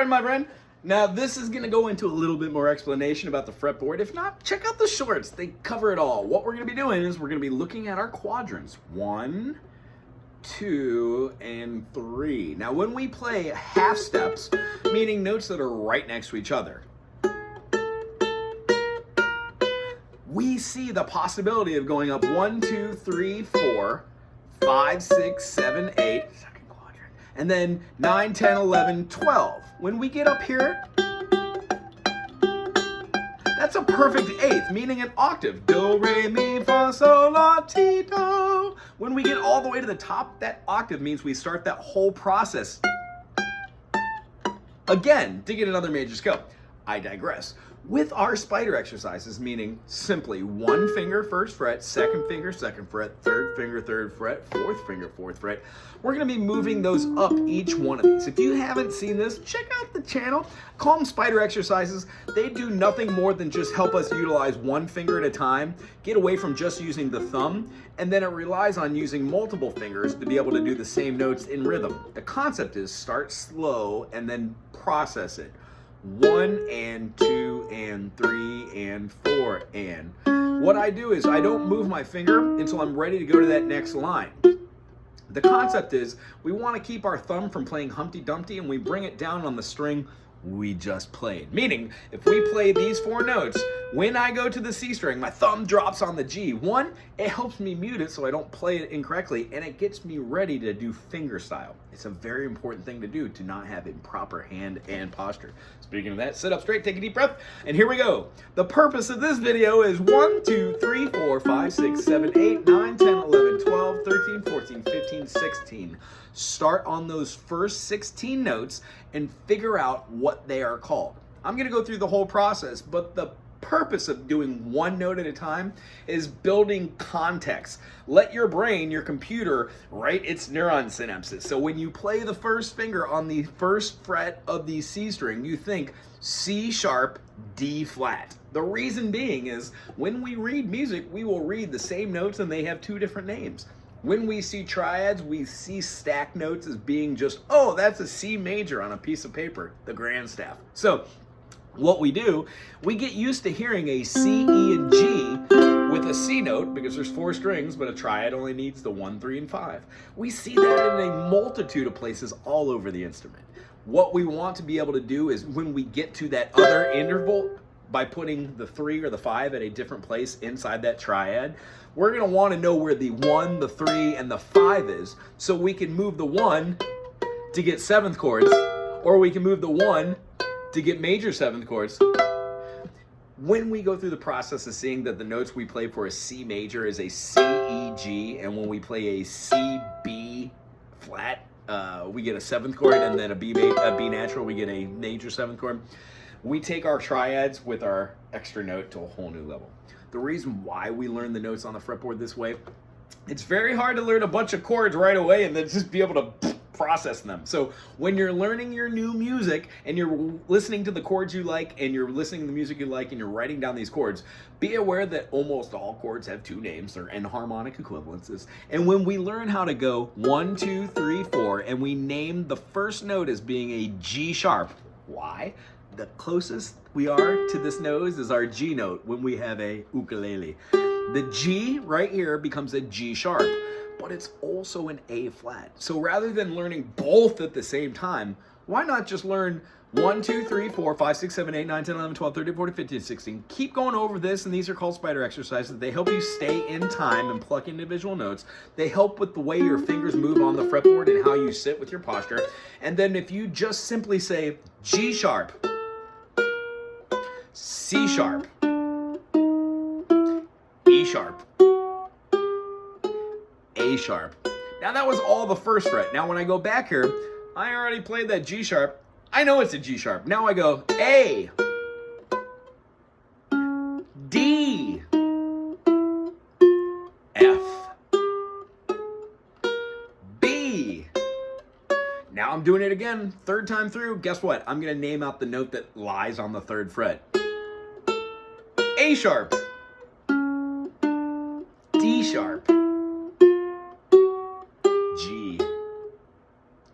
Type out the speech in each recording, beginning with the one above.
My friend. Now this is going to go into a little bit more explanation about the fretboard. If not, check out the shorts. They cover it all. What we're going to be doing is we're going to be looking at our quadrants. 1, 2, and 3. Now when we play half steps, meaning notes that are right next to each other, we see the possibility of going up 1, 2, 3, 4, 5, 6, 7, 8, second quadrant, and then 9, 10, 11, 12. When we get up here, that's a perfect eighth, meaning an octave. Do, re, mi, fa, sol, la, ti, do. When we get all the way to the top, that octave means we start that whole process again to get another major scale. I digress. With our spider exercises, meaning simply one finger, first fret, second finger, second fret, third finger, third fret, fourth finger, fourth fret, we're going to be moving those up each one of these. If you haven't seen this, check out the channel. Call them spider exercises. They do nothing more than just help us utilize one finger at a time, get away from just using the thumb, and then it relies on using multiple fingers to be able to do the same notes in rhythm. The concept is start slow and then process it. 1 and 2 and 3 and 4 and. What I do is I don't move my finger until I'm ready to go to that next line. The concept is we want to keep our thumb from playing Humpty Dumpty and we bring it down on the string we just played. Meaning, if we play these 4 notes, when I go to the C string, my thumb drops on the G. One, it helps me mute it so I don't play it incorrectly, and it gets me ready to do finger style. It's a very important thing to do to not have improper hand and posture. Speaking of that, sit up straight, take a deep breath, and here we go. The purpose of this video is 1, 2, 3, 4, 5, 6, 7, 8, 9, 10, 11, 12, 13, 14, 15, 16. Start on those first 16 notes and figure out what they are called. I'm going to go through the whole process, but the purpose of doing one note at a time is building context. Let your brain, your computer, write its neuron synapses. So when you play the first finger on the first fret of the C string, you think C sharp, D flat. The reason being is when we read music, we will read the same notes and they have 2 different names. When we see triads, we see stack notes as being just, oh, that's a C major on a piece of paper, the grand staff. So what we do, we get used to hearing a C, E, and G with a C note because there's 4 strings, but a triad only needs the 1, 3, and 5. We see that in a multitude of places all over the instrument. What we want to be able to do is when we get to that other interval, by putting the 3 or the 5 at a different place inside that triad, we're going to want to know where the 1, the 3, and the 5 is, so we can move the 1 to get 7th chords, or we can move the 1 to get major 7th chords. When we go through the process of seeing that the notes we play for a C major is a C, E, G, and when we play a C, B flat, we get a 7th chord, and then a B natural, we get a major 7th chord. We take our triads with our extra note to a whole new level. The reason why we learn the notes on the fretboard this way, it's very hard to learn a bunch of chords right away and then just be able to process them. So when you're learning your new music and you're listening to the chords you like and you're listening to the music you like and you're writing down these chords, be aware that almost all chords have 2 names or enharmonic equivalences. And when we learn how to go 1, 2, 3, 4 and we name the first note as being a G sharp, why? The closest we are to this nose is our G note when we have a ukulele. The G right here becomes a G sharp, but it's also an A flat. So rather than learning both at the same time, why not just learn 1, 2, 3, 4, 5, 6, 7, 8, 9, 10, 11, 12, 13, 14, 15, 16. Keep going over this, and these are called spider exercises. They help you stay in time and pluck individual notes. They help with the way your fingers move on the fretboard and how you sit with your posture. And then if you just simply say G sharp, C sharp, E sharp, A sharp. Now that was all the first fret. Now when I go back here, I already played that G sharp. I know it's a G sharp. Now I go A, D, F, B. Now I'm doing it again, 3rd time through. Guess what? I'm gonna name out the note that lies on the 3rd fret. A sharp, D sharp, G.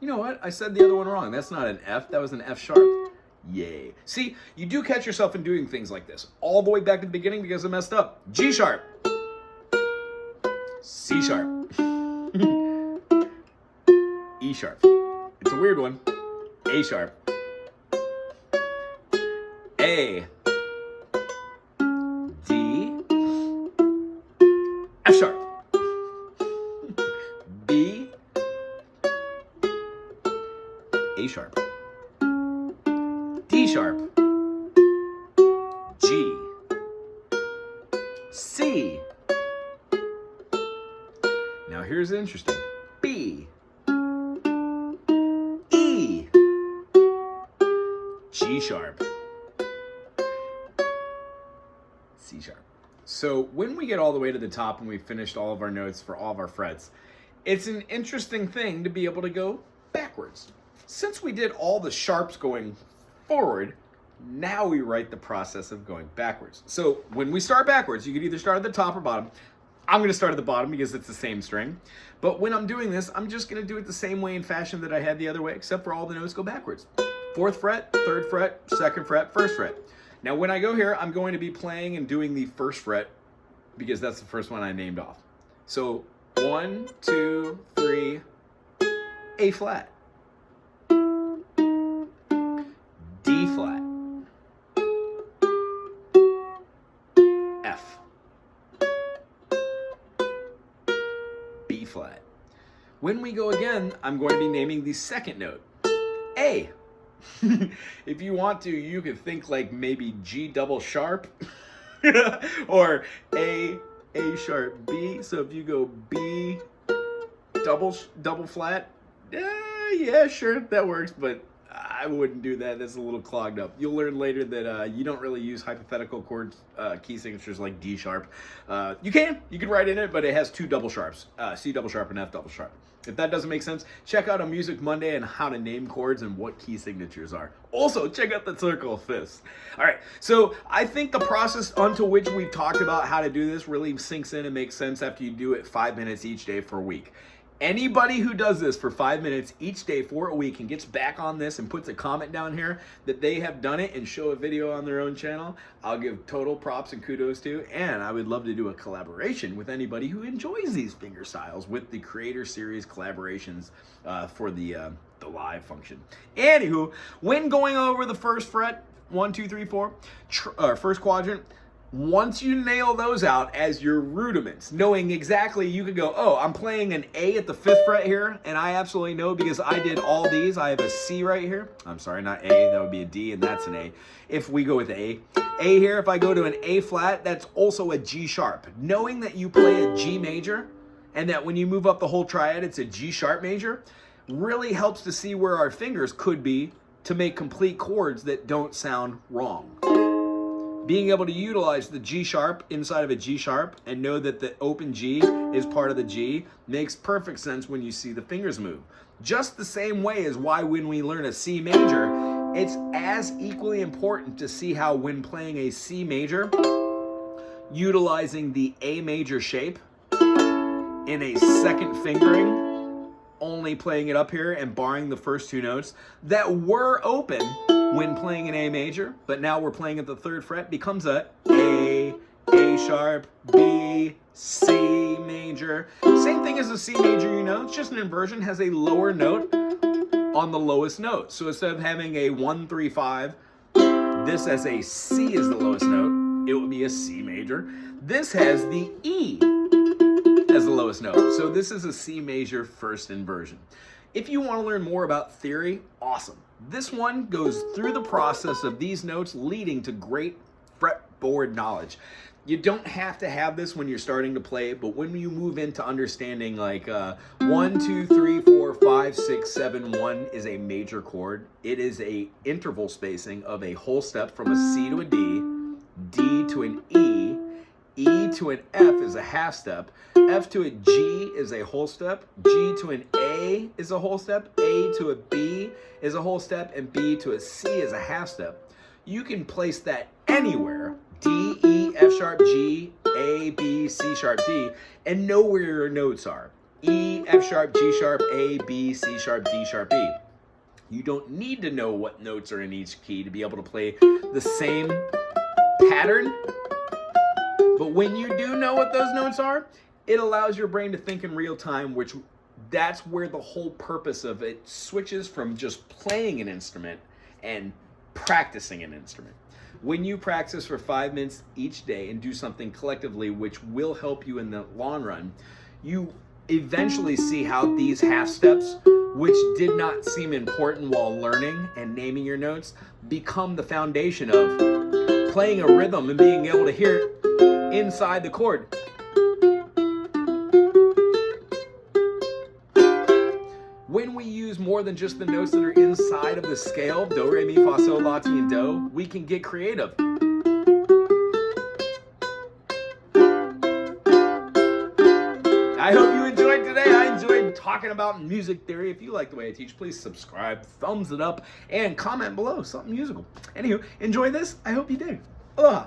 You know what? I said the other one wrong. That's not an F. That was an F sharp. Yay. See, you do catch yourself in doing things like this. All the way back to the beginning because I messed up. G sharp. C sharp. E sharp. It's a weird one. A sharp. A. D. F sharp. B. A sharp. D sharp. G. C. Now here's interesting. B. E. G sharp. C sharp. So when we get all the way to the top and we've finished all of our notes for all of our frets, it's an interesting thing to be able to go backwards. Since we did all the sharps going forward, now we write the process of going backwards. So when we start backwards, you could either start at the top or bottom. I'm going to start at the bottom because it's the same string. But when I'm doing this, I'm just going to do it the same way and fashion that I had the other way, except for all the notes go backwards. 4th fret, 3rd fret, 2nd fret, 1st fret. Now when I go here, I'm going to be playing and doing the 1st fret because that's the first one I named off. So 1, 2, 3, A flat. D flat. F. B flat. When we go again, I'm going to be naming the second note, A. If you want to, you could think like maybe G double sharp or A sharp B. So if you go B double flat, yeah, sure, that works, but I wouldn't do that. That's a little clogged up. You'll learn later that you don't really use hypothetical chord key signatures like D sharp. You can write in it, but it has 2 double sharps, C double sharp and F double sharp. If that doesn't make sense, check out a Music Monday and how to name chords and what key signatures are. Also, check out the Circle of Fifths. All right, so I think the process unto which we've talked about how to do this really sinks in and makes sense after you do it 5 minutes each day for a week. Anybody who does this for 5 minutes each day for a week and gets back on this and puts a comment down here that they have done it and show a video on their own channel, I'll give total props and kudos to. And I would love to do a collaboration with anybody who enjoys these finger styles with the Creator Series collaborations for the live function. Anywho, when going over the 1st fret, 1, 2, 3, 4, first quadrant, once you nail those out as your rudiments, knowing exactly, you could go, oh, I'm playing an A at the 5th fret here, and I absolutely know because I did all these. I have a C right here. I'm sorry, not A, that would be a D, and that's an A. If we go with A here, if I go to an A flat, that's also a G sharp. Knowing that you play a G major, and that when you move up the whole triad, it's a G sharp major, really helps to see where our fingers could be to make complete chords that don't sound wrong. Being able to utilize the G sharp inside of a G sharp and know that the open G is part of the G makes perfect sense when you see the fingers move. Just the same way as why when we learn a C major, it's as equally important to see how when playing a C major, utilizing the A major shape in a second fingering, only playing it up here and barring the first 2 notes that were open when playing an A major, but now we're playing at the 3rd fret, becomes a sharp, B, C major. Same thing as a C major, you know, it's just an inversion, has a lower note on the lowest note. So instead of having a 1, 3, 5, this as a C is the lowest note, it would be a C major. This has the E as the lowest note. So this is a C major first inversion. If you want to learn more about theory, awesome. This one goes through the process of these notes leading to great fretboard knowledge. You don't have to have this when you're starting to play, but when you move into understanding like 1, 2, 3, 4, 5, 6, 7, 1 is a major chord. It is a interval spacing of a whole step from a C to a D, D to an E, E to an F is a half step, F to a G is a whole step, G to an A is a whole step, A to a B is a whole step, and B to a C is a half step. You can place that anywhere, D, E, F sharp, G, A, B, C sharp, D, and know where your notes are. E, F sharp, G sharp, A, B, C sharp, D sharp, E. You don't need to know what notes are in each key to be able to play the same pattern. But when you do know what those notes are, it allows your brain to think in real time, which that's where the whole purpose of it switches from just playing an instrument and practicing an instrument. When you practice for 5 minutes each day and do something collectively, which will help you in the long run, you eventually see how these half steps, which did not seem important while learning and naming your notes, become the foundation of playing a rhythm and being able to hear it inside the chord. When we use more than just the notes that are inside of the scale, do, re, mi, fa, sol, la, ti, and do, we can get creative. I hope you enjoyed today. I enjoyed talking about music theory. If you like the way I teach, please subscribe, thumbs it up, and comment below something musical. Anywho, enjoy this. I hope you do. Ugh.